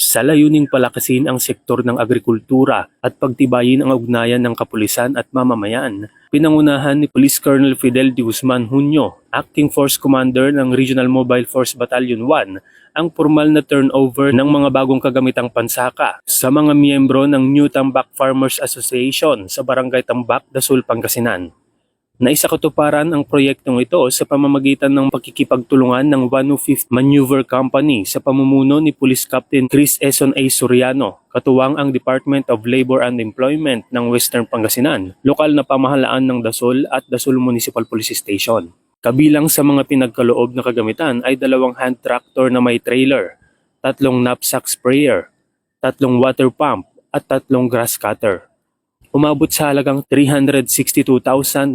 sa layuning palakasin ang sektor ng agrikultura at pagtibayin ang ugnayan ng kapulisan at mamamayan. Pinangunahan ni Police Colonel Fidel de Guzman Junio, Acting Force Commander ng Regional Mobile Force Battalion 1, ang formal na turnover ng mga bagong kagamitang pansaka sa mga miyembro ng New Tambak Farmers Association sa Barangay Tambak, Dasul, Pangasinan. Naisakatuparan ang proyektong ito sa pamamagitan ng pagkikipagtulungan ng 105th Maneuver Company sa pamumuno ni Police Captain Chris Eson A. Soriano, katuwang ang Department of Labor and Employment ng Western Pangasinan, lokal na pamahalaan ng Dasol at Dasol Municipal Police Station. Kabilang sa mga pinagkaloob na kagamitan ay 2 hand tractor na may trailer, 3 knapsack sprayer, 3 water pump at 3 grass cutter. Umabot sa halagang 362,900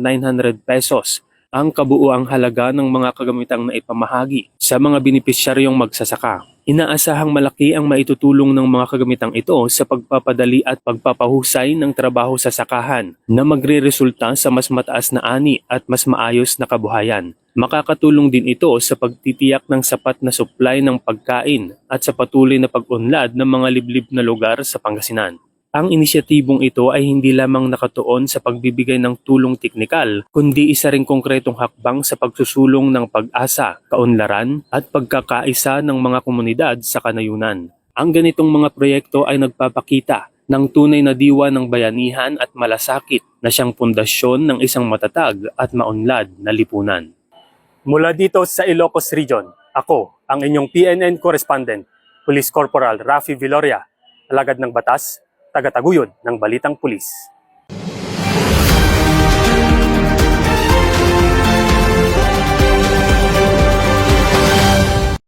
pesos ang kabuuang halaga ng mga kagamitang naipamahagi sa mga benepisyaryong magsasaka. Inaasahang malaki ang maitutulong ng mga kagamitang ito sa pagpapadali at pagpapahusay ng trabaho sa sakahan na magreresulta sa mas mataas na ani at mas maayos na kabuhayan. Makakatulong din ito sa pagtitiyak ng sapat na supply ng pagkain at sa patuloy na pag-unlad ng mga liblib na lugar sa Pangasinan. Ang inisyatibong ito ay hindi lamang nakatuon sa pagbibigay ng tulong teknikal, kundi isa ring konkretong hakbang sa pagsusulong ng pag-asa, kaunlaran at pagkakaisa ng mga komunidad sa kanayunan. Ang ganitong mga proyekto ay nagpapakita ng tunay na diwa ng bayanihan at malasakit na siyang pundasyon ng isang matatag at maunlad na lipunan. Mula dito sa Ilocos Region, ako ang inyong PNN correspondent, Police Corporal Rafi Viloria, alagad ng batas, tagataguyod ng Balitang Pulis.